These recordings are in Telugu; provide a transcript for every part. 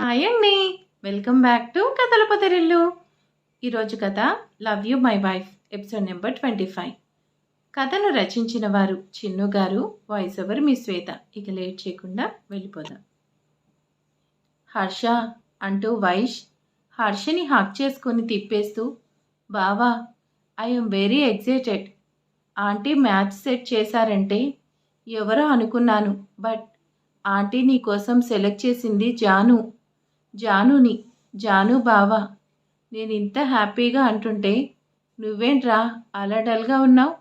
హాయ్ అండి. వెల్కమ్ బ్యాక్ టు కథల పొదరిల్లు. ఈరోజు కథ love you my wife episode number 25. కథను రచించిన వారు చిన్ను గారు, వాయిస్ ఓవర్ మీ శ్వేత. ఇక లేట్ చేయకుండా వెళ్ళిపోదాం. హర్ష అంటూ వైష్ హర్షని హక్ చేసుకొని తిప్పేస్తూ, బావా I'm very excited. Aunty match set చేశారంటే ఎవరో అనుకున్నాను, బట్ ఆంటీ నీ కోసం సెలెక్ట్ చేసింది జానుని. జాను బావా, నేను ఇంత హ్యాపీగా అంటుంటే నువ్వేంట్రా అలా డల్గా ఉన్నావు?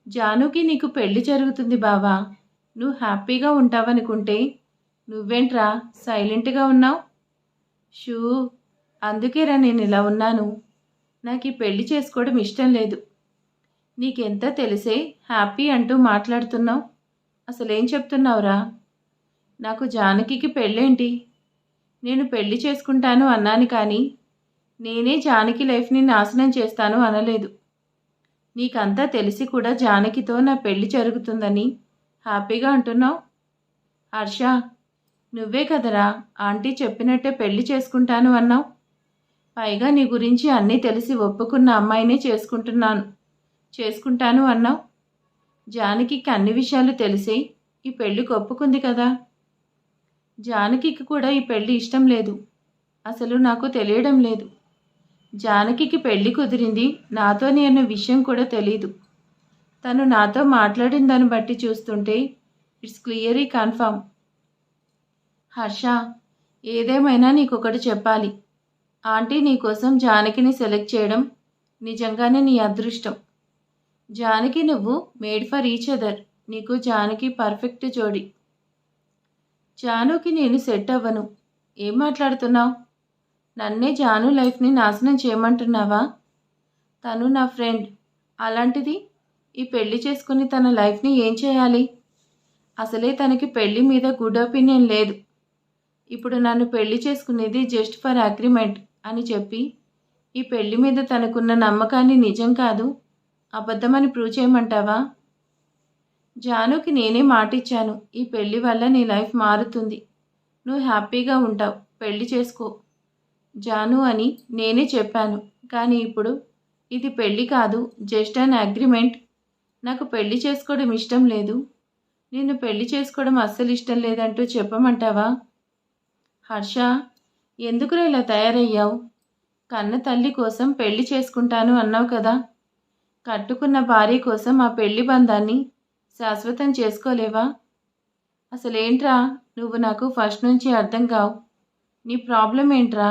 జానుకి నీకు పెళ్లి జరుగుతుంది బావా, నువ్వు హ్యాపీగా ఉంటావనుకుంటే నువ్వేంట్రా సైలెంట్గా ఉన్నావు? షూ, అందుకేరా నేను ఇలా ఉన్నాను. నాకు ఈ పెళ్లి చేసుకోవడం ఇష్టం లేదు. నీకెంత తెలిసే హ్యాపీ అంటూ మాట్లాడుతున్నావు? అసలేం చెప్తున్నావురా? నాకు జానకికి పెళ్ళేంటి? నేను పెళ్లి చేసుకుంటాను అన్నాను, కానీ నేనే జానకి లైఫ్ని నాశనం చేస్తాను అనలేదు. నీకంతా తెలిసి కూడా జానకితో నా పెళ్లి జరుగుతుందని హ్యాపీగా అంటున్నావు. హర్ష, నువ్వే కదరా ఆంటీ చెప్పినట్టే పెళ్లి చేసుకుంటాను అన్నావు. పైగా నీ గురించి అన్నీ తెలిసి ఒప్పుకున్న అమ్మాయినే చేసుకుంటాను అన్నావు. జానకికి అన్ని విషయాలు తెలిసి ఈ పెళ్లికి ఒప్పుకుంది కదా. జానకికి కూడా ఈ పెళ్లి ఇష్టం లేదు. అసలు నాకు తెలియడం లేదు. జానకికి పెళ్లి కుదిరింది నాతోనే అన్న విషయం కూడా తెలీదు. తను నాతో మాట్లాడిన దాన్ని బట్టి చూస్తుంటే ఇట్స్ క్లియర్లీ కన్ఫర్మ్. హర్ష, ఏదేమైనా నీకొకటి చెప్పాలి. ఆంటీ నీకోసం జానకిని సెలెక్ట్ చేయడం నిజంగానే నీ అదృష్టం. జానకి నువ్వు మేడ్ ఫర్ ఈచ్ అదర్. నీకు జానకి పర్ఫెక్ట్ జోడి. జానుకి నేను సెట్ అవ్వను. ఏం మాట్లాడుతున్నావు? నన్నే జాను లైఫ్ని నాశనం చేయమంటున్నావా? తను నా ఫ్రెండ్. అలాంటిది ఈ పెళ్లి చేసుకుని తన లైఫ్ని ఏం చేయాలి? అసలే తనకి పెళ్లి మీద గుడ్ ఒపీనియన్ లేదు. ఇప్పుడు నన్ను పెళ్లి చేసుకునేది జస్ట్ ఫర్ అగ్రిమెంట్ అని చెప్పి ఈ పెళ్లి మీద తనకున్న నమ్మకాన్ని నిజం కాదు అబద్ధమని ప్రూవ్ చేయమంటావా? జానుకి నేనే మాటిచ్చాను, ఈ పెళ్లి వల్ల నీ లైఫ్ మారుతుంది, నువ్వు హ్యాపీగా ఉంటావు, పెళ్లి చేసుకో జాను అని నేనే చెప్పాను. కానీ ఇప్పుడు ఇది పెళ్లి కాదు, జస్ట్ అన్ అగ్రిమెంట్. నాకు పెళ్లి చేసుకోవడం ఇష్టం లేదు, నిన్ను పెళ్లి చేసుకోవడం అస్సలు ఇష్టం లేదంటూ చెప్పమంటావా? హర్ష, ఎందుకురా ఇలా తయారయ్యావు? కన్న తల్లి కోసం పెళ్లి చేసుకుంటాను అన్నావు కదా. కట్టుకున్న భార్య కోసం ఆ పెళ్లి బంధాన్ని శాశ్వతం చేసుకోలేవా? అసలేంట్రా నువ్వు? నాకు ఫస్ట్ నుంచి అర్థం కావు. నీ ప్రాబ్లం ఏంట్రా?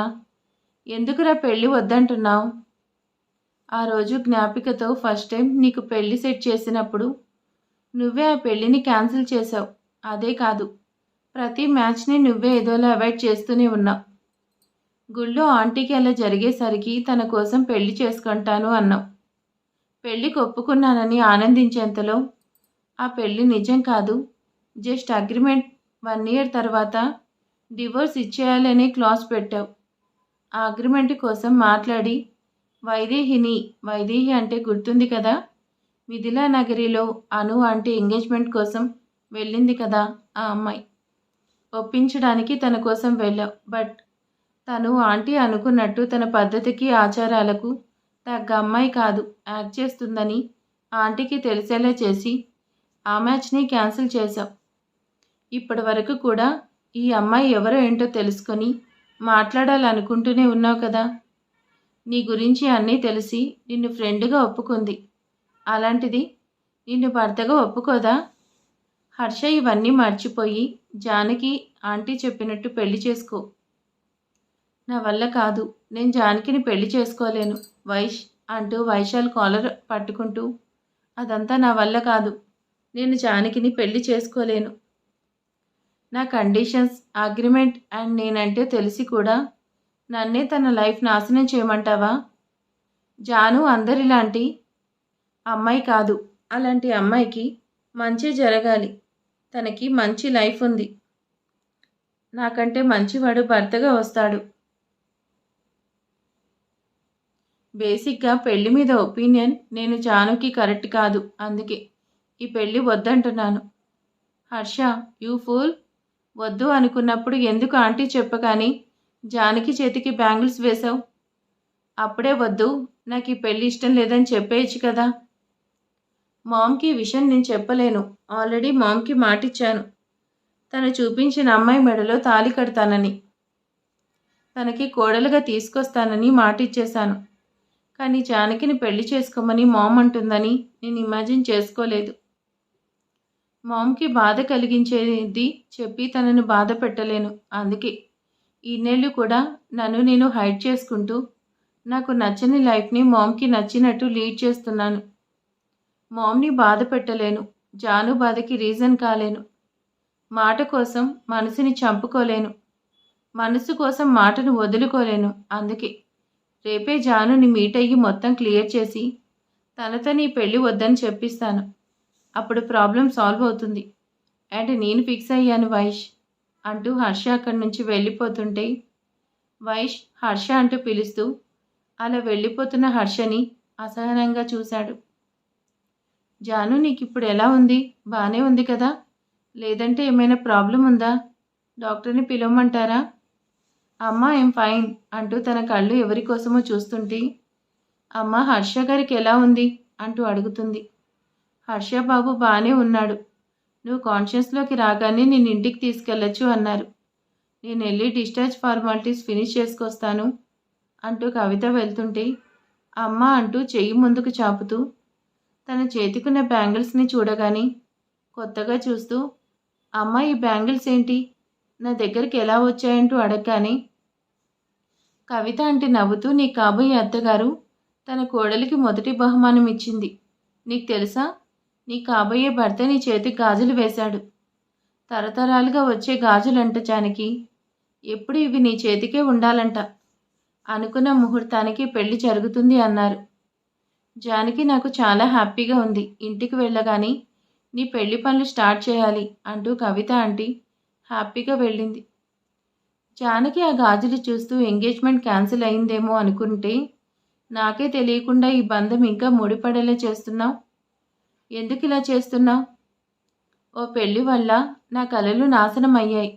ఎందుకురా పెళ్ళి వద్దంటున్నావు? ఆ రోజు జ్ఞాపికతో ఫస్ట్ టైం నీకు పెళ్లి సెట్ చేసినప్పుడు నువ్వే ఆ పెళ్ళిని క్యాన్సిల్ చేసావు. అదే కాదు, ప్రతి మ్యాచ్ని నువ్వే ఏదోలా అవాయిడ్ చేస్తూనే ఉన్నావు. గుళ్ళో ఆంటీకి అలా జరిగేసరికి తన కోసం పెళ్లి చేసుకుంటాను అన్నావు. పెళ్ళికి ఒప్పుకున్నానని ఆనందించేంతలో ఆ పెళ్ళి నిజం కాదు, జస్ట్ అగ్రిమెంట్. 1 ఇయర్ తర్వాత డివోర్స్ ఇచ్చేయాలనే క్లాస్ పెట్టావు. ఆ అగ్రిమెంట్ కోసం మాట్లాడి వైదేహి అంటే గుర్తుంది కదా, మిథిలా నగరిలో అను ఆంటీ ఎంగేజ్మెంట్ కోసం వెళ్ళింది కదా ఆ అమ్మాయి. ఒప్పించడానికి తన కోసం వెళ్ళావు. బట్ తను ఆంటీ అనుకున్నట్టు తన పద్ధతికి ఆచారాలకు తగ్గ అమ్మాయి కాదు, యాక్ట్ చేస్తుందని ఆంటీకి తెలిసేలా చేసి ఆ మ్యాచ్ని క్యాన్సిల్ చేశావు. ఇప్పటి వరకు కూడా ఈ అమ్మాయి ఎవరో ఏంటో తెలుసుకొని మాట్లాడాలనుకుంటూనే ఉన్నావు కదా. నీ గురించి అన్నీ తెలిసి నిన్ను ఫ్రెండ్గా ఒప్పుకుంది. అలాంటిది నిన్ను భర్తగా ఒప్పుకోదా? హర్ష, ఇవన్నీ మర్చిపోయి జానకి ఆంటీ చెప్పినట్టు పెళ్లి చేసుకో. నా వల్ల కాదు, నేను జానకిని పెళ్లి చేసుకోలేను వైష్ అంటూ వైశాల్ కాలర్ పట్టుకుంటూ, అదంతా నా వల్ల కాదు, నేను జానకిని పెళ్లి చేసుకోలేను. నా కండిషన్స్, అగ్రిమెంట్ అండ్ నేనంటే తెలిసి కూడా నన్నే తన లైఫ్ నాశనం చేయమంటావా? జాను అందరిలాంటి అమ్మాయి కాదు. అలాంటి అమ్మాయికి మంచి జరగాలి. తనకి మంచి లైఫ్ ఉంది. నాకంటే మంచివాడు భర్తగా వస్తాడు. బేసిక్గా పెళ్లి మీద ఒపీనియన్ నేను జానుకి కరెక్ట్ కాదు, అందుకే ఈ పెళ్ళి వద్దంటున్నాను. హర్ష, యూ ఫూల్, వద్దు అనుకున్నప్పుడు ఎందుకు ఆంటీ చెప్పగాని జానకి చేతికి బ్యాంగిల్స్ వేశావు? అప్పుడే వద్దు, నాకు ఈ పెళ్ళి ఇష్టం లేదని చెప్పేయచ్చు కదా. మామ్కి ఈ విషయం నేను చెప్పలేను. ఆల్రెడీ మామ్కి మాటిచ్చాను. తను చూపించిన అమ్మాయి మెడలో తాళి కడతానని, తనకి కోడలుగా తీసుకొస్తానని మాటిచ్చేశాను. కానీ జానకిని పెళ్లి చేసుకోమని మామ్ అంటుందని నేను ఇమాజిన్ చేసుకోలేదు. మామ్కి బాధ కలిగించేది చెప్పి తనను బాధ పెట్టలేను. అందుకే ఇన్నేళ్ళు కూడా నన్ను నేను హైడ్ చేసుకుంటూ నాకు నచ్చని లైఫ్ని మామ్కి నచ్చినట్టు లీడ్ చేస్తున్నాను. మామ్ని బాధ పెట్టలేను. జాను బాధకి రీజన్ కాలేను. మాట కోసం మనసుని చంపుకోలేను. మనసు కోసం మాటను వదులుకోలేను. అందుకే రేపే జానుని మీట్ అయ్యి మొత్తం క్లియర్ చేసి తనతో నీ పెళ్ళి వద్దని చెప్పిస్తాను. అప్పుడు ప్రాబ్లం సాల్వ్ అవుతుంది. అండ్ నేను ఫిక్స్ అయ్యాను వైష్ అంటూ హర్ష అక్కడి నుంచి వెళ్ళిపోతుంటే వైష్ హర్ష అంటూ పిలుస్తూ అలా వెళ్ళిపోతున్న హర్షని అసహనంగా చూశాడు. జాను, నీకు ఇప్పుడు ఎలా ఉంది? బాగానే ఉంది కదా? లేదంటే ఏమైనా ప్రాబ్లం ఉందా? డాక్టర్ని పిలవమంటారా? అమ్మ ఐమ్ ఫైన్ అంటూ తన కళ్ళు ఎవరి కోసమో చూస్తుంటే అమ్మ హర్ష గారికి ఎలా ఉంది అంటూ అడుగుతుంది. హర్ష బాబు బాగానే ఉన్నాడు. నువ్వు కాన్షియస్లోకి రాగానే నేను ఇంటికి తీసుకెళ్ళచ్చు అన్నారు. నేను వెళ్ళి డిశ్చార్జ్ ఫార్మాలిటీస్ ఫినిష్ చేసుకొస్తాను అంటూ కవిత వెళ్తుంటే అమ్మ అంటూ చెయ్యి ముందుకు చాపుతూ తన చేతికున్న బ్యాంగిల్స్ని చూడగానే కొత్తగా చూస్తూ అమ్మ ఈ బ్యాంగిల్స్ ఏంటి, నా దగ్గరికి ఎలా వచ్చాయంటూ అడగగానే కవిత అంటే నవ్వుతూ నీ కాబోయే అత్తగారు తన కోడలికి మొదటి బహుమానం ఇచ్చింది. నీకు తెలుసా, నీ కాబోయే భర్త నీ చేతికి గాజులు వేశాడు. తరతరాలుగా వచ్చే గాజులంట జానకి. ఎప్పుడు ఇవి నీ చేతికే ఉండాలంట. అనుకున్న ముహూర్తానికి పెళ్లి జరుగుతుంది అన్నారు. జానకి నాకు చాలా హ్యాపీగా ఉంది. ఇంటికి వెళ్ళగానే నీ పెళ్లి పనులు స్టార్ట్ చేయాలి అంటూ కవిత ఆంటీ హ్యాపీగా వెళ్ళింది. జానకి ఆ గాజులు చూస్తూ ఎంగేజ్మెంట్ క్యాన్సిల్ అయిందేమో అనుకుంటే నాకే తెలియకుండా ఈ బంధం ఇంకా ముడిపడేలా చేస్తున్నావు. ఎందుకు ఇలా చేస్తున్నావు? ఓ పెళ్లి వల్ల నా కలలు నాశనం అయ్యాయి.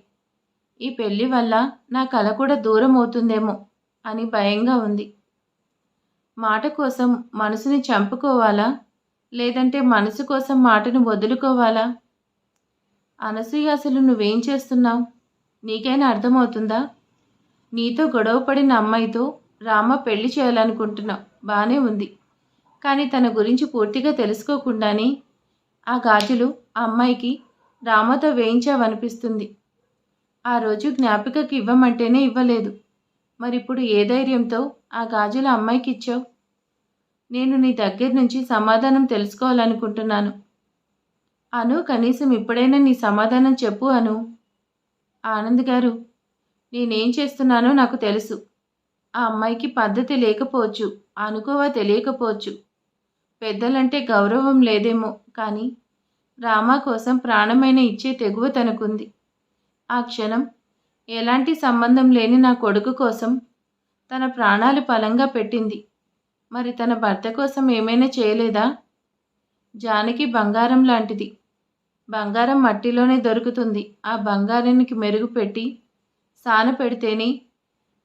ఈ పెళ్లి వల్ల నా కల కూడా దూరం అవుతుందేమో అని భయంగా ఉంది. మాట కోసం మనసుని చంపుకోవాలా, లేదంటే మనసు కోసం మాటను వదులుకోవాలా? అనసూయ, అసలు నువ్వేం చేస్తున్నావు? నీకైనా అర్థమవుతుందా? నీతో గొడవపడిన అమ్మాయితో రామ పెళ్లి చేయాలనుకుంటున్నావు, బాగానే ఉంది. కానీ తన గురించి పూర్తిగా తెలుసుకోకుండానే ఆ గాజులు ఆ అమ్మాయికి రామతో వేయించావనిపిస్తుంది. ఆ రోజు జ్ఞాపికకి ఇవ్వమంటేనే ఇవ్వలేదు. మరిప్పుడు ఏ ధైర్యంతో ఆ గాజులు అమ్మాయికి ఇచ్చావు? నేను నీ దగ్గర నుంచి సమాధానం తెలుసుకోవాలనుకుంటున్నాను. అను, కనీసం ఇప్పుడైనా నీ సమాధానం చెప్పు అను. ఆనంద్ గారు, నేనేం చేస్తున్నానో నాకు తెలుసు. ఆ అమ్మాయికి పద్ధతి లేకపోవచ్చు, అనుకోవా తెలియకపోవచ్చు. పెద్దలంటే గౌరవం లేదేమో, కానీ రామా కోసం ప్రాణమైన ఇచ్చే తెగువ తనకుంది. ఆ క్షణం ఎలాంటి సంబంధం లేని నా కొడుకు కోసం తన ప్రాణాలు పలంగా పెట్టింది. మరి తన భర్త కోసం ఏమైనా చేయలేదా? జానకి బంగారం లాంటిది. బంగారం మట్టిలోనే దొరుకుతుంది. ఆ బంగారానికి మెరుగు పెట్టి సాన పెడితేనే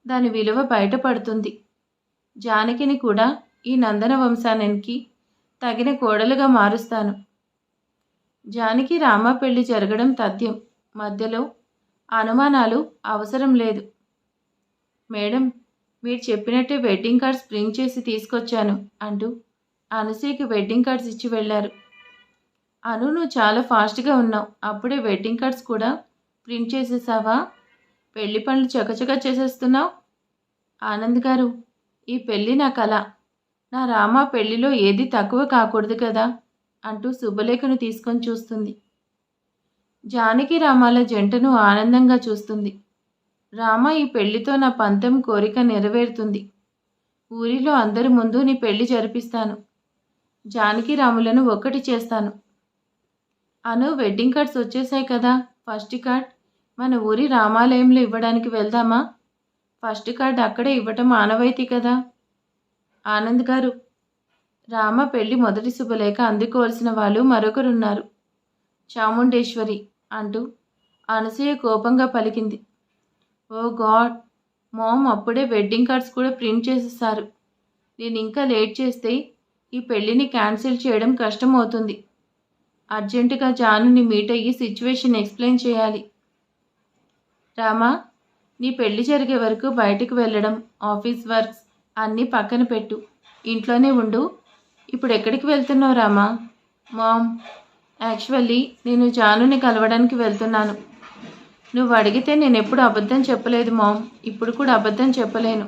దాని విలువ బయటపడుతుంది. జానకిని కూడా ఈ నందన వంశానికి తగిన కోడలుగా మారుస్తాను. జానకి రామ పెళ్లి జరగడం తథ్యం. మధ్యలో అనుమానాలు అవసరం లేదు. మేడం, మీరు చెప్పినట్టే వెడ్డింగ్ కార్డ్స్ ప్రింట్ చేసి తీసుకొచ్చాను అంటూ అనసూయకి వెడ్డింగ్ కార్డ్స్ ఇచ్చి వెళ్ళారు. అను, నువ్వు చాలా ఫాస్ట్గా ఉన్నావు. అప్పుడే వెడ్డింగ్ కార్డ్స్ కూడా ప్రింట్ చేసేసావా? పెళ్లి పనులు చకచకా చేసేస్తున్నావు. ఆనంద్ గారు, ఈ పెళ్ళి నా కళ. నా రామ పెళ్లిలో ఏది తక్కువ కాకూడదు కదా అంటూ శుభలేఖను తీసుకొని చూస్తుంది. జానకి రామాల జంటను ఆనందంగా చూస్తుంది. రామ, ఈ పెళ్లితో నా పంతం కోరిక నెరవేరుతుంది. ఊరిలో అందరి ముందు నీ పెళ్లి జరిపిస్తాను. జానకి రాములను ఒక్కటి చేస్తాను. అను, వెడ్డింగ్ కార్డ్స్ వచ్చేసాయి కదా. ఫస్ట్ కార్డ్ మన ఊరి రామాలయంలో ఇవ్వడానికి వెళ్దామా? ఫస్ట్ కార్డ్ అక్కడే ఇవ్వటం ఆనవాయితీ కదా. ఆనంద్ గారు, రామ పెళ్లి మొదటి శుభలేఖ అందుకోవాల్సిన వాళ్ళు మరొకరున్నారు, చాముండేశ్వరి అంటూ అనసూయ కోపంగా పలికింది. ఓ గాడ్! మామ్ అప్పుడే వెడ్డింగ్ కార్డ్స్ కూడా ప్రింట్ చేసేసారు. నేను ఇంకా లేట్ చేస్తే ఈ పెళ్లిని క్యాన్సిల్ చేయడం కష్టం అవుతుంది. అర్జెంటుగా జానుని మీట్ అయ్యి సిచ్యువేషన్ ఎక్స్ప్లెయిన్ చేయాలి. రామా, నీ పెళ్లి జరిగే వరకు బయటకు వెళ్ళడం, ఆఫీస్ వర్క్స్ అన్నీ పక్కన పెట్టు. ఇంట్లోనే ఉండు. ఇప్పుడు ఎక్కడికి వెళ్తున్నావు రామా? మామ్, యాక్చువల్లీ నేను జానుని కలవడానికి వెళ్తున్నాను. నువ్వు అడిగితే నేను ఎప్పుడు అబద్ధం చెప్పలేదు మామ్. ఇప్పుడు కూడా అబద్ధం చెప్పలేను.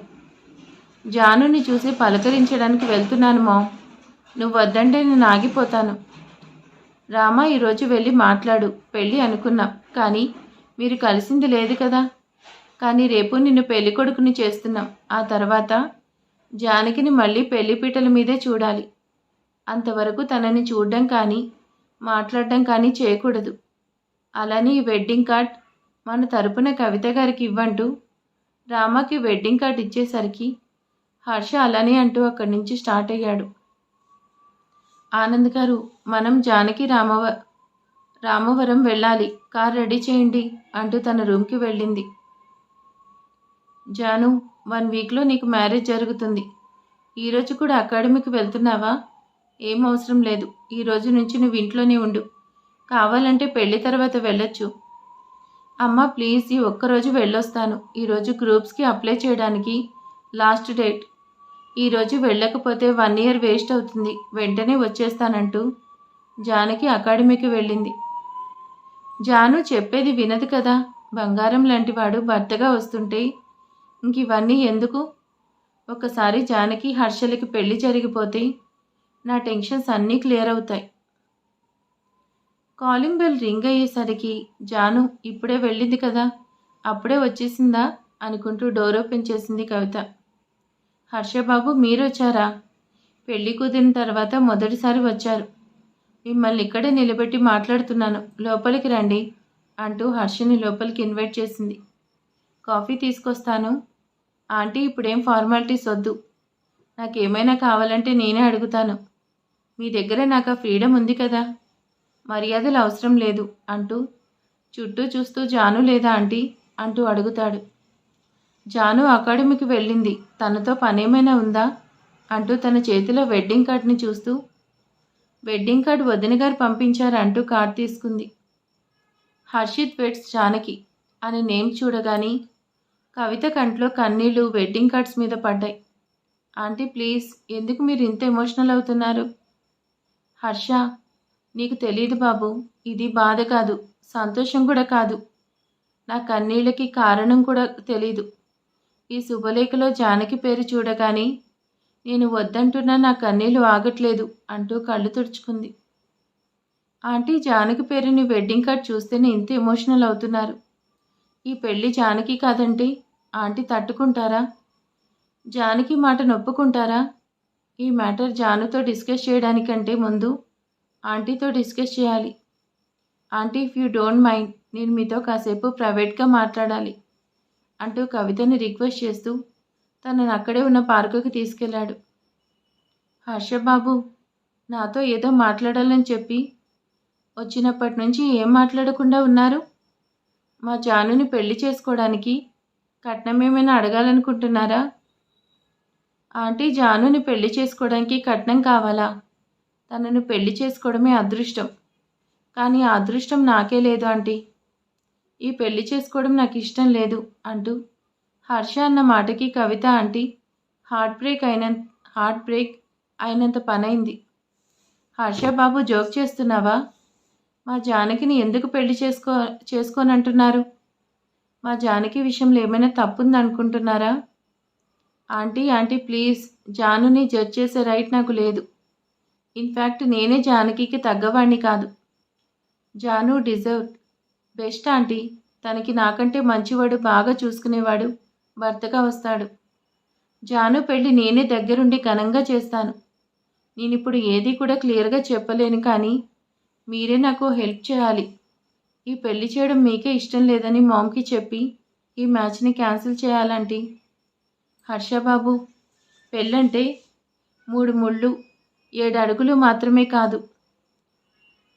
జానుని చూసి పలకరించడానికి వెళ్తున్నాను మామ్. నువ్వు వద్దంటే నేను ఆగిపోతాను. రామా, ఈరోజు వెళ్ళి మాట్లాడు. పెళ్ళి అనుకున్నాం, కానీ మీరు కలిసింది లేదు కదా. కానీ రేపు నిన్ను పెళ్లి కొడుకుని చేస్తున్నాం. ఆ తర్వాత జానకిని మళ్ళీ పెళ్లిపీటల మీదే చూడాలి. అంతవరకు తనని చూడడం కానీ మాట్లాడడం కానీ చేయకూడదు. అలానే ఈ వెడ్డింగ్ కార్డ్ మన తరపున కవిత గారికి ఇవ్వంటూ రామాకి వెడ్డింగ్ కార్డ్ ఇచ్చేసరికి హర్ష అలానే అంటూ అక్కడి నుంచి స్టార్ట్ అయ్యాడు. ఆనంద్ గారు, మనం జానకి రామవరం వెళ్ళాలి. కార్ రెడీ చేయండి అంటూ తన రూమ్కి వెళ్ళింది. జాను, 1 వీక్లో నీకు మ్యారేజ్ జరుగుతుంది. ఈరోజు కూడా అకాడమీకి వెళ్తున్నావా? ఏం అవసరం లేదు. ఈరోజు నుంచి నువ్వు ఇంట్లోనే ఉండు. కావాలంటే పెళ్లి తర్వాత వెళ్ళొచ్చు. అమ్మ ప్లీజ్, ఈ ఒక్కరోజు వెళ్ళొస్తాను. ఈరోజు గ్రూప్స్కి అప్లై చేయడానికి లాస్ట్ డేట్. ఈరోజు వెళ్ళకపోతే 1 ఇయర్ వేస్ట్ అవుతుంది. వెంటనే వచ్చేస్తానంటూ జానకి అకాడమీకి వెళ్ళింది. జాను చెప్పేది వినదు కదా. బంగారం లాంటివాడు భర్తగా వస్తుంటే ఇంక ఇవన్నీ ఎందుకు? ఒకసారి జానకి హర్షలకి పెళ్లి జరిగిపోతే నా టెన్షన్స్ అన్నీ క్లియర్ అవుతాయి. కాలింగ్ బెల్ రింగ్ అయ్యేసరికి జాను ఇప్పుడే వెళ్ళింది కదా, అప్పుడే వచ్చేసిందా అనుకుంటూ డోర్ ఓపెన్ చేసింది కవిత. హర్షబాబు, మీరు వచ్చారా? పెళ్లి కుదిరిన తర్వాత మొదటిసారి వచ్చారు. మిమ్మల్ని ఇక్కడే నిలబెట్టి మాట్లాడుతున్నాను. లోపలికి రండి అంటూ హర్షని లోపలికి ఇన్వైట్ చేసింది. కాఫీ తీసుకొస్తాను. ఆంటీ, ఇప్పుడేం ఫార్మాలిటీస్ వద్దు. నాకేమైనా కావాలంటే నేనే అడుగుతాను. మీ దగ్గర నాకు ఆ ఫ్రీడమ్ ఉంది కదా. మర్యాదలు అవసరం లేదు అంటూ చుట్టూ చూస్తూ జాను లేదా ఆంటీ అంటూ అడుగుతాడు. జాను అకాడమీకి వెళ్ళింది. తనతో పనేమైనా ఉందా అంటూ తన చేతిలో వెడ్డింగ్ కార్డ్ని చూస్తూ, వెడ్డింగ్ కార్డ్ వదిన గారు పంపించారు అంటూ కార్డ్ తీసుకుంది. హర్షిత్ వెడ్స్ జానకి అనే నేమ్ చూడగానే కవిత కంట్లో కన్నీళ్లు వెడ్డింగ్ కార్డ్స్ మీద పడ్డాయి. ఆంటీ ప్లీజ్, ఎందుకు మీరు ఇంత ఎమోషనల్ అవుతున్నారు? హర్ష, నీకు తెలియదు బాబు, ఇది బాధ కాదు, సంతోషం కూడా కాదు. నా కన్నీళ్ళకి కారణం కూడా తెలీదు. ఈ శుభలేఖలో జానకి పేరు చూడగానే నేను వద్దంటున్నా నా కన్నీళ్లు ఆగట్లేదు అంటూ కళ్ళు తుడుచుకుంది. ఆంటీ, జానకి పేరుని వెడ్డింగ్ కార్డ్ చూస్తేనే ఇంత ఎమోషనల్ అవుతున్నారు. ఈ పెళ్లి జానకి కాదంటే ఆంటీ తట్టుకుంటారా? జానకి మాట నొప్పుకుంటారా? ఈ మ్యాటర్ జానుతో డిస్కస్ చేయడానికంటే ముందు ఆంటీతో డిస్కస్ చేయాలి. Aunty, if you don't mind, నేను మీతో కాసేపు ప్రైవేట్గా మాట్లాడాలి అంటూ కవితని రిక్వెస్ట్ చేస్తూ తనను అక్కడే ఉన్న పార్కుకి తీసుకెళ్లాడు. హర్షబాబు, నాతో ఏదో మాట్లాడాలని చెప్పి వచ్చినప్పటి నుంచి ఏం మాట్లాడకుండా ఉన్నారు? మా జానుని పెళ్లి చేసుకోవడానికి కట్నం ఏమైనా అడగాలనుకుంటున్నారా? ఆంటీ, జానుని పెళ్లి చేసుకోవడానికి కట్నం కావాలా? తనను పెళ్లి చేసుకోవడమే అదృష్టం. కానీ ఆ అదృష్టం నాకే లేదు ఆంటీ. ఈ పెళ్లి చేసుకోవడం నాకు ఇష్టం లేదు అంటూ హర్ష అన్న మాటకి కవిత ఆంటీ హార్ట్ బ్రేక్ అయినంత పనైంది. హర్షబాబు, జోక్ చేస్తున్నావా? మా జానకిని ఎందుకు పెళ్లి చేసుకోనంటున్నారు? మా జానకి విషయంలో ఏమైనా తప్పుందనుకుంటున్నారా? ఆంటీ ప్లీజ్, జానుని జడ్జ్ చేసే రైట్ నాకు లేదు. ఇన్ఫ్యాక్ట్ నేనే జానకికి తగ్గవాణ్ణి కాదు. Janu deserve best aunty. తనకి నాకంటే మంచివాడు, బాగా చూసుకునేవాడు భర్తగా వస్తాడు. జాను పెళ్లి నేనే దగ్గరుండి ఘనంగా చేస్తాను. నేనిప్పుడు ఏది కూడా క్లియర్గా చెప్పలేను, కానీ మీరే నాకు హెల్ప్ చేయాలి. ఈ పెళ్లి చేయడం మీకే ఇష్టం లేదని మామ్కి చెప్పి ఈ మ్యాచ్ని క్యాన్సిల్ చేయాలంటీ. హర్షబాబు, పెళ్ళంటే 3 ముళ్ళు 7 అడుగులు మాత్రమే కాదు.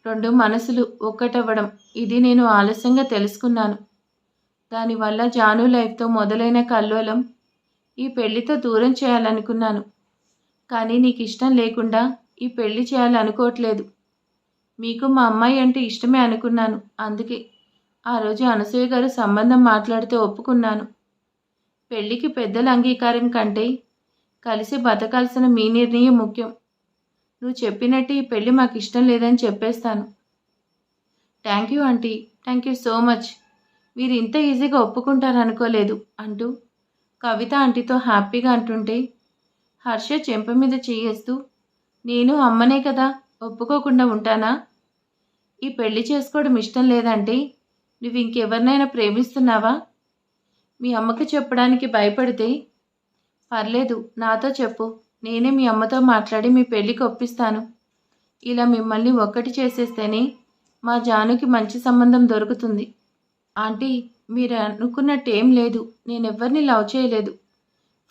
రెండు మనసులు ఒక్కటవ్వడం, ఇది నేను ఆలస్యంగా తెలుసుకున్నాను. దానివల్ల జాను లైఫ్తో మొదలైన కల్లోలం ఈ పెళ్లితో దూరం చేయాలనుకున్నాను. కానీ నీకు ఇష్టం లేకుండా ఈ పెళ్లి చేయాలనుకోవట్లేదు. మీకు మా అమ్మాయి అంటే ఇష్టమే అనుకున్నాను. అందుకే ఆ రోజు అనసూయ గారు సంబంధం మాట్లాడితే ఒప్పుకున్నాను. పెళ్లికి పెద్దల అంగీకారం కంటే కలిసి బతకాల్సిన మీ నిర్ణయం ముఖ్యం. నువ్వు చెప్పినట్టు ఈ పెళ్లి మాకు ఇష్టం లేదని చెప్పేస్తాను. Thank you aunty, thank you so much. మీరు ఇంత ఈజీగా ఒప్పుకుంటారనుకోలేదు అంటూ కవిత ఆంటీతో హ్యాపీగా అంటుంటే హర్ష చెంప మీద చేయేస్తూ, నేను అమ్మనే కదా, ఒప్పుకోకుండా ఉంటానా? ఈ పెళ్లి చేసుకోవడం ఇష్టం లేదంటే నువ్వు ఇంకెవరినైనా ప్రేమిస్తున్నావా? మీ అమ్మకి చెప్పడానికి భయపడితే పర్లేదు, నాతో చెప్పు, నేనే మీ అమ్మతో మాట్లాడి మీ పెళ్లికి ఒప్పిస్తాను. ఇలా మిమ్మల్ని ఒక్కటి చేసేస్తేనే మా జానుకి మంచి సంబంధం దొరుకుతుంది. ఆంటీ, మీరు అనుకున్నట్టేం లేదు. నేనెవ్వరిని లవ్ చేయలేదు.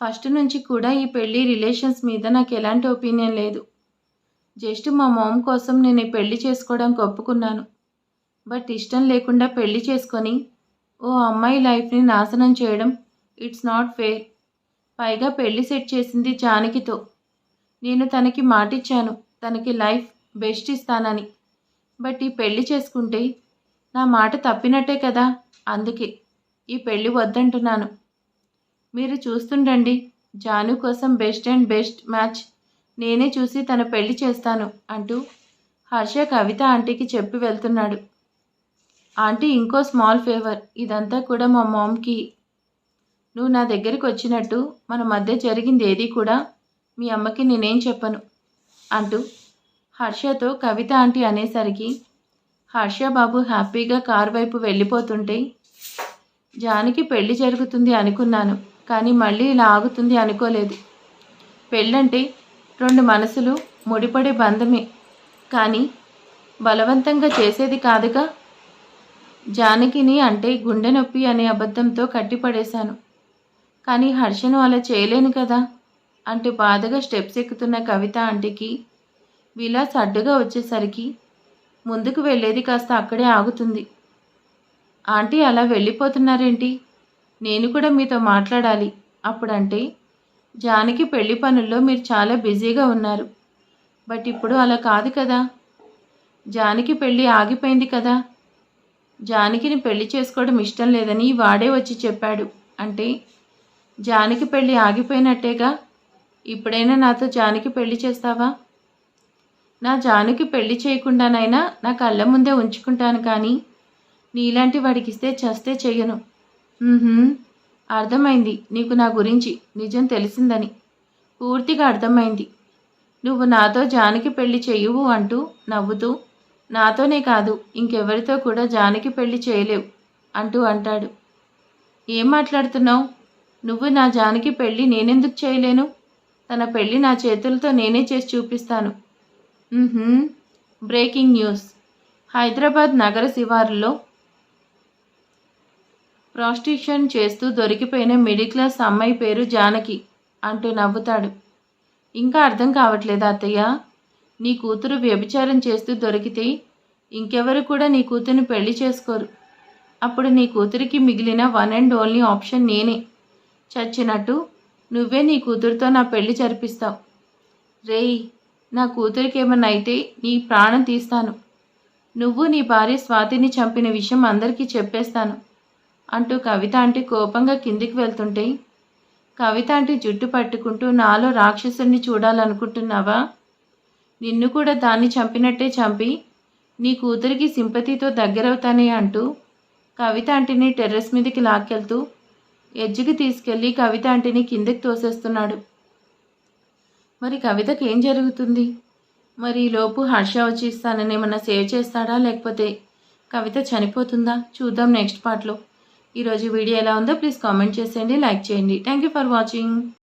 ఫస్ట్ నుంచి కూడా ఈ పెళ్లి రిలేషన్స్ మీద నాకు ఎలాంటి ఒపీనియన్ లేదు. జస్ట్ మా మామ్ కోసం నేను ఈ పెళ్లి చేసుకోవడానికి ఒప్పుకున్నాను. బట్ ఇష్టం లేకుండా పెళ్లి చేసుకొని ఓ అమ్మాయి లైఫ్ని నాశనం చేయడం ఇట్స్ నాట్ ఫెయిర్. పైగా పెళ్లి సెట్ చేసింది జానకితో. నేను తనకి మాటిచ్చాను, తనకి లైఫ్ బెస్ట్ ఇస్తానని. బట్ ఈ పెళ్లి చేసుకుంటే నా మాట తప్పినట్టే కదా. అందుకే ఈ పెళ్లి వద్దంటున్నాను. మీరు చూస్తుండండి, జాను కోసం బెస్ట్ అండ్ బెస్ట్ మ్యాచ్ నేనే చూసి తన పెళ్లి చేస్తాను అంటూ హర్ష కవిత ఆంటీకి చెప్పి వెళ్తున్నాడు. ఆంటీ, ఇంకో స్మాల్ ఫేవర్, ఇదంతా కూడా మా మామ్కి. నువ్వు నా దగ్గరికి వచ్చినట్టు మన మధ్య జరిగింది ఏది కూడా మీ అమ్మకి నేనేం చెప్పను అంటూ హర్షతో కవిత ఆంటీ అనేసరికి హర్ష బాబు హ్యాపీగా కారు వైపు వెళ్ళిపోతుంటే, జానకి పెళ్లి జరుగుతుంది అనుకున్నాను, కానీ మళ్ళీ ఇలా ఆగుతుంది అనుకోలేదు. పెళ్ళంటే రెండు మనసులు ముడిపడే బంధమే, కానీ బలవంతంగా చేసేది కాదుగా. జానకిని అంటే గుండె నొప్పి అనే అబద్ధంతో కట్టిపడేశాను, కానీ హర్షను అలా చేయలేను కదా అంటూ బాధగా స్టెప్స్ ఎక్కుతున్న కవిత ఆంటీకి విలాస్ అడ్డుగా వచ్చేసరికి ముందుకు వెళ్ళేది కాస్త అక్కడే ఆగుతుంది. ఆంటీ, అలా వెళ్ళిపోతున్నారేంటి? నేను కూడా మీతో మాట్లాడాలి. అప్పుడంటే జానకి పెళ్లి పనుల్లో మీరు చాలా బిజీగా ఉన్నారు. బట్ ఇప్పుడు అలా కాదు కదా. జానకి పెళ్ళి ఆగిపోయింది కదా. జానకిని పెళ్లి చేసుకోవడం ఇష్టం లేదని వాడే వచ్చి చెప్పాడు అంటే జానకి పెళ్ళి ఆగిపోయినట్టేగా. ఇప్పుడైనా నాతో జానకి పెళ్లి చేస్తావా? నా జానుకి పెళ్లి చేయకుండానైనా నా కళ్ళ ముందే ఉంచుకుంటాను, కానీ నీలాంటి వాడికి ఇస్తే చస్తే చెయ్యను. అర్థమైంది నీకు నా గురించి నిజం తెలిసిందని. పూర్తిగా అర్థమైంది. నువ్వు నాతో జానకి పెళ్లి చెయ్యవు అంటూ నవ్వుతూ, నాతోనే కాదు ఇంకెవరితో కూడా జానకి పెళ్లి చేయలేవు అంటూ అంటాడు. ఏం మాట్లాడుతున్నావు? నువ్వు నా జానకి పెళ్లి నేనెందుకు చేయలేను? తన పెళ్లి నా చేతులతో నేనే చేసి చూపిస్తాను. Breaking news. హైదరాబాద్ నగర శివారులో ప్రాస్టిట్యూషన్ చేస్తూ దొరికిపోయిన మిడిల్ క్లాస్ అమ్మాయి పేరు జానకి అంటూ నవ్వుతాడు. ఇంకా అర్థం కావట్లేదా అత్తయ్య? నీ కూతురు వ్యభిచారం చేస్తూ దొరికితే ఇంకెవరు కూడా నీ కూతురిని పెళ్లి చేసుకోరు. అప్పుడు నీ కూతురికి మిగిలిన వన్ అండ్ ఓన్లీ ఆప్షన్ నేనే. చచ్చినట్టు నువ్వే నీ కూతురుతో నా పెళ్లి జరిపిస్తావు. రేయ్, నా కూతురికి ఏమన్నా అయితే నీ ప్రాణం తీస్తాను. నువ్వు నీ భార్య స్వాతిని చంపిన విషయం అందరికీ చెప్పేస్తాను అంటూ కవిత ఆంటీ కోపంగా కిందికి వెళ్తుంటే కవిత ఆంటీ జుట్టు పట్టుకుంటూ, నాలో రాక్షసుని చూడాలనుకుంటున్నావా? నిన్ను కూడా దాన్ని చంపినట్టే చంపి నీ కూతురికి సింపతితో దగ్గరవుతానే అంటూ కవిత ఆంటీని టెర్రస్ మీదకి లాక్కెళ్తూ ఎడ్జ్కి తీసుకెళ్లి కవిత ఆంటీని కిందకి తోసేస్తున్నాడు. మరి కవితకి ఏం జరుగుతుంది? మరి ఈలోపు హర్ష వచ్చి ఇస్తానని ఏమన్నా సేవ్ చేస్తాడా, లేకపోతే కవిత చనిపోతుందా? చూద్దాం నెక్స్ట్ పార్ట్లో. ఈరోజు వీడియో ఎలా ఉందో ప్లీజ్ కామెంట్ చేసేయండి, లైక్ చేయండి. Thank you for watching.